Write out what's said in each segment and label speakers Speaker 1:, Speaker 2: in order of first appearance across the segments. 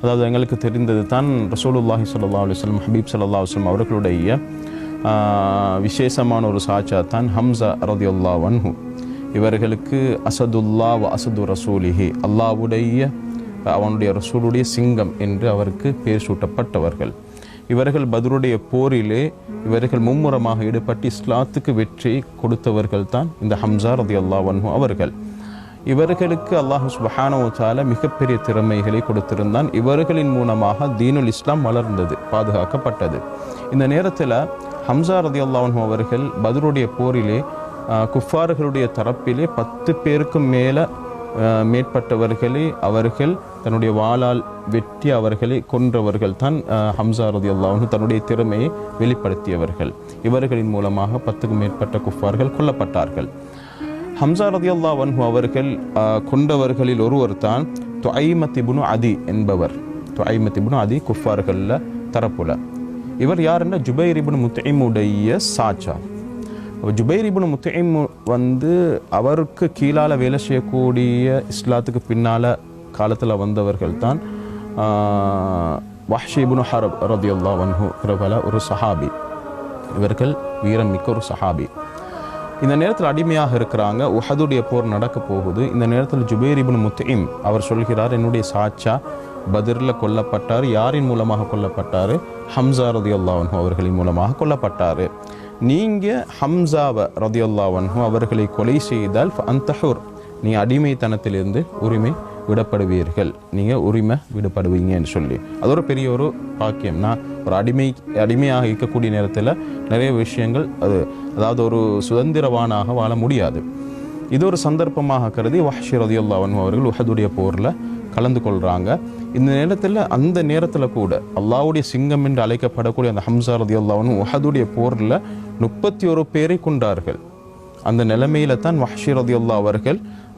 Speaker 1: அதாவது எங்களுக்கு தெரிந்தது தான் ரசூலுல்லாஹி ஸல்லல்லாஹு அலைஹி வஸல்லம் ஹபீப் ஸல்லல்லாஹு அலைஹி வஸல்லம் அவர்களுடைய விசேஷமான ஒரு சாட்சா தான் ஹம்ஸா ரலியல்லாஹு அன்ஹு. இவர்களுக்கு அசதுல்லா வ அசது ரசூலிஹி, அல்லாஹ்வுடைய அவனுடைய ரசூலுடைய சிங்கம் என்று அவருக்கு பேர் சூட்டப்பட்டவர்கள். இவர்கள் பத்ருடைய போரிலே இவர்கள் மும்முரமாக ஈடுபட்டு இஸ்லாத்துக்கு வெற்றி கொடுத்தவர்கள் தான் இந்த ஹம்ஸா ரலியல்லாஹு அன்ஹு அவர்கள். இவர்களுக்கு அல்லாஹ் சுப்ஹானஹு வ தஆலா மிகப்பெரிய திறமைகளை கொடுத்திருந்தான். இவர்களின் மூலமாக தீனுல் இஸ்லாம் வளர்ந்தது, பாதுகாக்கப்பட்டது. இந்த நேரத்தில் ஹம்ஸா ரலியல்லாஹு அன்ஹு அவர்கள் பத்ருடைய போரிலே குஃபார்களுடைய தரப்பிலே 10 பேருக்கும் மேற்பட்டவர்களை அவர்கள் தன்னுடைய வாளால் வெட்டி அவர்களை கொன்றவர்கள் தான் ஹம்ஸா ரலியல்லாஹு அன்ஹு. தன்னுடைய திறமையை வெளிப்படுத்தியவர்கள். இவர்களின் மூலமாக 10க்கும் மேற்பட்ட குஃபார்கள் கொல்லப்பட்டார்கள். ஹம்ஸா ரலியல்லாஹு அன்ஹு அவர்கள் கொண்டவர்களில் ஒருவர் தான் துஐமத் இப்னு அதி என்பவர். துஐமத் இப்னு அதி குஃபார்களில் தரப்புல. இவர் யாருன்னா ஜுபைர் இப்னு முத்இமுடைய சாச்சா. ஜுபைர் இப்னு முத்இம் அவருக்கு கீழால் வேலை செய்யக்கூடிய இஸ்லாத்துக்கு பின்னால் காலத்தில் வந்தவர்கள் தான் வஹ்ஷி இப்னு ஹர்ப் ரலியல்லாஹு அன்ஹு பிரபல ஒரு சஹாபி. இவர்கள் வீரம் மிக்க ஒரு சஹாபி. இந்த நேரத்தில் அடிமையாக இருக்கிறாங்க. உஹதுடைய போர் நடக்க போகுது. இந்த நேரத்தில் ஜுபைர் இப்னு முத்இம் அவர் சொல்கிறார், என்னுடைய சாச்சா பத்ரில் கொல்லப்பட்டார். யாரின் மூலமாக கொல்லப்பட்டார்? ஹம்ஸா ரலியல்லாஹு அன்ஹு அவர்களின் மூலமாக கொல்லப்பட்டார். நீங்கள் ஹம்ஸாவை ரலியல்லாஹு அன்ஹு அவர்களை கொலை செய்தால் அந்தஹுர், நீ அடிமைத்தனத்திலிருந்து உரிமை விடப்படுவீர்கள், நீங்கள் உரிமை விடப்படுவீங்கன்னு சொல்லி. அது ஒரு பெரிய ஒரு பாக்கியம். நான் ஒரு அடிமையாக இருக்கக்கூடிய நேரத்தில் நிறைய விஷயங்கள் அதாவது ஒரு சுதந்திரவானாக வாழ முடியாது. இது ஒரு சந்தர்ப்பமாக கருதி வஹ்ஷி ரலியல்லாஹு அன்ஹு அவர்கள் உஹதுடைய போரில் கலந்து கொள்கிறாங்க. இந்த நேரத்தில் கூட அல்லாஹ்வுடைய சிங்கம் என்று அழைக்கப்படக்கூடிய அந்த ஹம்ஸா ரலியல்லாஹு அன்ஹு உஹதுடைய போரில் 31 பேரை கொண்டார்கள். அந்த நிலைமையில தான் வஹ்ஷி ரலியல்லாஹு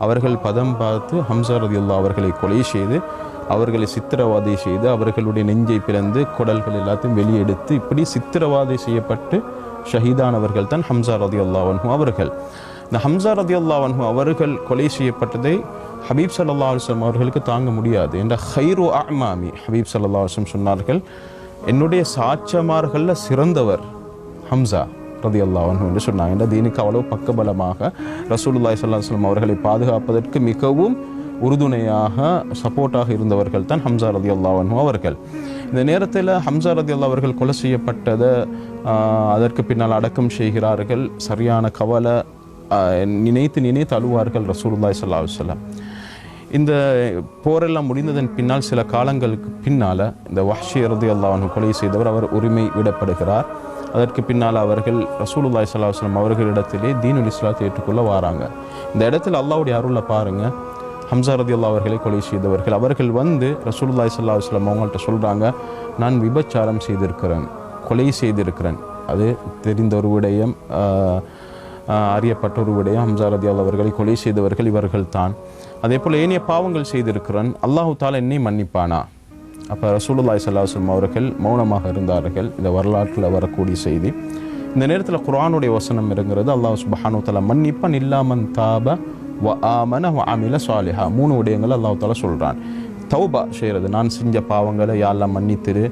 Speaker 1: அவர்கள் பதம் பார்த்து ஹம்ஸா ரலியல்லாஹு அவர்களை கொலை செய்து அவர்களை சித்திரவாதை செய்து அவர்களுடைய நெஞ்சை பிளந்து குடல்கள் எல்லாத்தையும் வெளியெடுத்து இப்படி சித்திரவாதை செய்யப்பட்டு ஷஹீதானவர்கள் தான் ஹம்ஸா ரலியல்லாஹு அன்ஹு அவர்கள். இந்த ஹம்ஸா ரலியல்லாஹு அன்ஹு அவர்கள் கொலை செய்யப்பட்டதை ஹபீப் ஸல்லல்லாஹு அலைஹி வஸல்லம் அவர்களுக்கு தாங்க முடியாது. என்ற ஹைரு அமாமி ஹபீப் ஸல்லல்லாஹு அலைஹி வஸல்லம் சொன்னார்கள், என்னுடைய சாட்சமார்களில் சிறந்தவர் ஹம்ஸா ரலியல்லாஹு அன்ஹு என்று சொன்னாங்க. என்ற தீனுக்கு அவ்வளவு பக்கபலமாக ரசூலுல்லாஹி ஸல்லல்லாஹு அலைஹி வஸல்லம் அவர்களை பாதுகாப்பதற்கு மிகவும் உறுதுணையாக சப்போர்ட்டாக இருந்தவர்கள் தான் ஹம்ஸா ரலியல்லாஹு அன்ஹு அவர்கள். இந்த நேரத்தில் ஹம்ஸா ரலியல்லாஹு அவர்கள் கொலை செய்யப்பட்டதை அதற்கு பின்னால் அடக்கம் செய்கிறார்கள். சரியான கவலை, நினைத்து அழுவார்கள் ரசூலுல்லாஹி ஸல்லல்லாஹு அலைஹி வஸல்லம். இந்த போரெல்லாம் முடிந்ததன் பின்னால் சில காலங்களுக்கு பின்னால் இந்த வஹ்ஷி ரலியல்லாஹு அன்ஹு கொலை செய்தவர் அவர் உரிமை விடப்படுகிறார். அதற்கு பின்னால் அவர்கள் ரசூலுல்லாஹி ஸல்லல்லாஹு அலைஹி வஸல்லம் அவர்களிடத்திலே தீனுல் இஸ்லாத்தை ஏற்றுக்கொள்ள வராங்க. இந்த இடத்துல அல்லாஹ்வுடைய அருளை பாருங்க. ஹம்ஸா ரலியல்லாஹு அவர்களை கொலை செய்தவர்கள் அவர்கள் ரசூலுல்லாஹி ஸல்லல்லாஹு அலைஹி வஸல்லம் அவங்கள்ட்ட சொல்கிறாங்க, நான் விபச்சாரம் செய்திருக்கிறேன், கொலை செய்திருக்கிறேன். அது தெரிந்த ஒரு விடயம், அறியப்பட்ட ஒரு விடயம். ஹம்ஸா ரலியல்லாஹு அவர்களை கொலை செய்தவர்கள் இவர்கள் தான். அதே போல் ஏனைய பாவங்கள் செய்திருக்கிறேன், அல்லாஹு தஆலா என்னை மன்னிப்பானா? அப்போ ரசூலுல்லாஹி ஸல்லல்லாஹு அலைஹி வஸல்லம் அவர்கள் மௌனமாக இருந்தார்கள். இந்த வரலாற்றில் வரக்கூடிய செய்தி. இந்த நேரத்தில் குர்ஆனுடைய வசனம் இறங்குறது. அல்லாஹ் சுப்ஹானஹு வ தஆலா மன்னிப்பான் இல்லாமன் தாப வ ஆமன வ அமில சாலிஹா. 3 விடயங்களை அல்லாஹ் தஆலா சொல்கிறான். தௌபா செய்கிறது, நான் செஞ்ச பாவங்களை யா அல்லாஹ் மன்னித்திரு.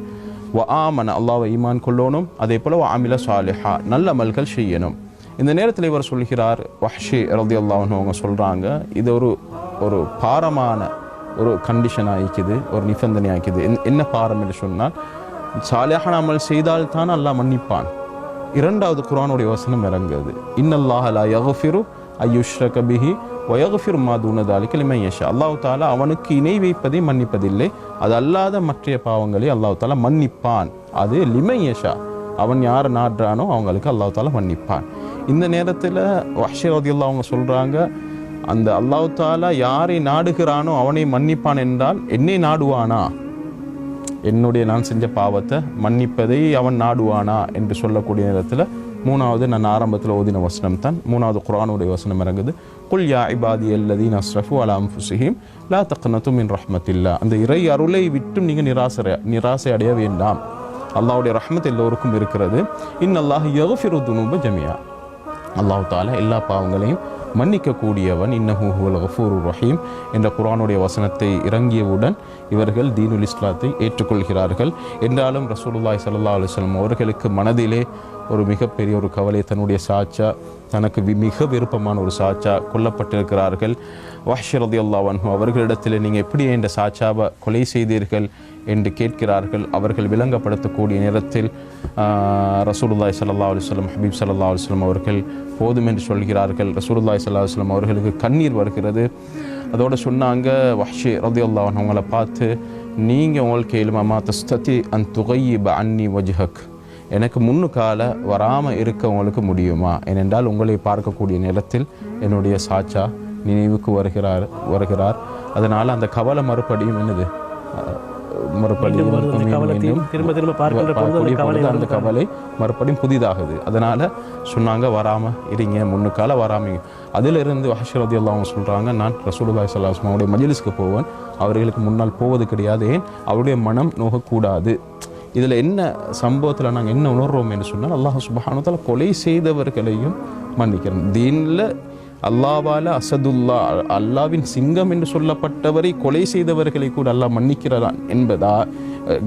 Speaker 1: வ ஆமன, அல்லாஹ்வை ஈமான் கொள்ளணும். அதே போல் வ அமில சாலிஹா, நல்ல அமல்கள் செய்யணும். இந்த நேரத்தில் இவர் சொல்கிறார், வஹ்ஷி ரலியல்லாஹு அன்ஹு அவங்க சொல்கிறாங்க, இது ஒரு பாரமான ஒரு கண்டிஷன் ஆகிக்குது, ஒரு நிபந்தனை ஆகிக்குது. என்ன பாரம் என்று சொன்னால், சாலிஹான அமல் செய்தால் தான் அல்லாஹ் மன்னிப்பான். 2வது குர்ஆனுடைய வசனம் இறங்குது, இன்னல்லாஹ லா யக்ஃபிரு அய்யுஷ்ரக பிஹி வ யக்ஃபிரு மா தூன தாலிக லிமன் யஷா. அல்லாஹ் தஆலா அவனுக்கு இணை வைப்பதை மன்னிப்பதில்லை, அது அல்லாத மற்ற பாவங்களை அல்லாஹ் தஆலா மன்னிப்பான். அது லிமன் யஷா, அவன் யார் நாடுறானோ அவங்களுக்கு அல்லாஹ் தஆலா மன்னிப்பான். இந்த நேரத்தில் வஹ்ஷி ரலியல்லாஹு அவங்க சொல்கிறாங்க, அந்த அல்லாஹ் தஆலா யாரை நாடுகிறானோ அவனை மன்னிப்பான் என்றால் என்னை நாடுவானா? என்னுடைய நான் செஞ்ச பாவத்தை மன்னிப்பதை அவன் நாடுவானா என்று சொல்லக்கூடிய நேரத்தில் 3வது நான் ஆரம்பத்தில் ஓதின வசனம் தான் 3வது குர்ஆனுடைய வசனம் இறங்குது. குல் யா இபாதியல்லதீன அஸ்ரஃபு அலா அன்ஃபுஸிஹிம் லா தக்னது மின் ரஹ்மத்தில்லா. அந்த இறை அருளை விட்டும் நீங்கள் நிராசை அடைய வேண்டாம். அல்லாஹ்வுடைய ரஹ்மத் எல்லோருக்கும் இருக்கிறது. இன்னல்லாஹ் யக்ஃபிரு துனூப ஜமியா. அல்லாஹ் தாலா எல்லா பாவங்களையும் மன்னிக்கக்கூடியவன். இன்னஹு ஹுவல் கஃபூருர் ரஹீம் என்ற குர்ஆனுடைய வசனத்தை இறங்கியவுடன் இவர்கள் தீனுல் இஸ்லாத்தை ஏற்றுக்கொள்கிறார்கள். என்றாலும் ரசூலுல்லாஹி ஸல்லல்லாஹு அலைஹி வஸல்லம் அவர்களுக்கு மனதிலே ஒரு மிகப்பெரிய ஒரு கவலை. தன்னுடைய சாச்சா, தனக்கு மிக விருப்பமான ஒரு சாச்சா கொல்லப்பட்டிருக்கிறார்கள். வஹ்ஷி ரலியல்லாஹு அன்ஹு அவர்களிடத்தில் நீங்கள் எப்படி இந்த சாச்சாவை கொலை செய்தீர்கள் என்று கேட்கிறார்கள். அவர்கள் விளங்கப்படுத்தக்கூடிய நேரத்தில் ரசூலுல்லாஹி ஸல்லல்லாஹு அலைஹி வஸல்லம், ஹபீப் ஸல்லல்லாஹு அலைஹி வஸல்லம் அவர்கள் போதும் என்று சொல்கிறார்கள். ரசூலுல்லாஹி ஸல்லல்லாஹு அலைஹி வஸல்லம் அவர்களுக்கு கண்ணீர் வருகிறது. அதோடு சொன்னாங்க, வஹ்ஷி ரலியல்லாஹு அன்ஹு அவங்கள பார்த்து, நீங்கள் உங்களுக்கு இல்மமா தஸ்ததி அன் துகையிப அன்னி வஜ்ஹக், எனக்கு முன்னுக்கால வராமல் இருக்க உங்களுக்கு முடியுமா? ஏனென்றால் உங்களை பார்க்கக்கூடிய நேரத்தில் என்னுடைய சாச்சா நினைவுக்கு வருகிறார். அதனால் அந்த கவலை மறுபடியும் என்னது மறுபடியும் அந்த கவலை மறுபடியும் புதிதாகுது. அதனால் சொன்னாங்க, வராமல் இருங்க, முன்னுக்கால வராமங்க. அதிலிருந்து வஹ்ஷி ரலியல்லாஹு அன்ஹு சொல்கிறாங்க, நான் ரசூலுல்லாஹி ஸல்லல்லாஹு அலைஹி வஸல்லம் மஜ்லிஸ்க்கு போவேன், அவர்களுக்கு முன்னால் போவது கிடையாது. ஏன்? அவருடைய மனம் நோகக்கூடாது. இதில் என்ன சம்பவத்தில் நாங்கள் என்ன உணர்வோம் என்று சொன்னால், அல்லாஹ் சுப்ஹானஹு வ தஆலா கொலை செய்தவர்களையும் மன்னிக்கிறோம். தீனில் அல்லாவால் அசதுல்லா, அல்லாவின் சிங்கம் என்று சொல்லப்பட்டவரை கொலை செய்தவர்களை கூட அல்லாஹ் மன்னிக்கிறான்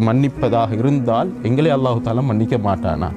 Speaker 1: மன்னிப்பதாக இருந்தால் எங்களை அல்லாஹ் தஆலா மன்னிக்க மாட்டானா?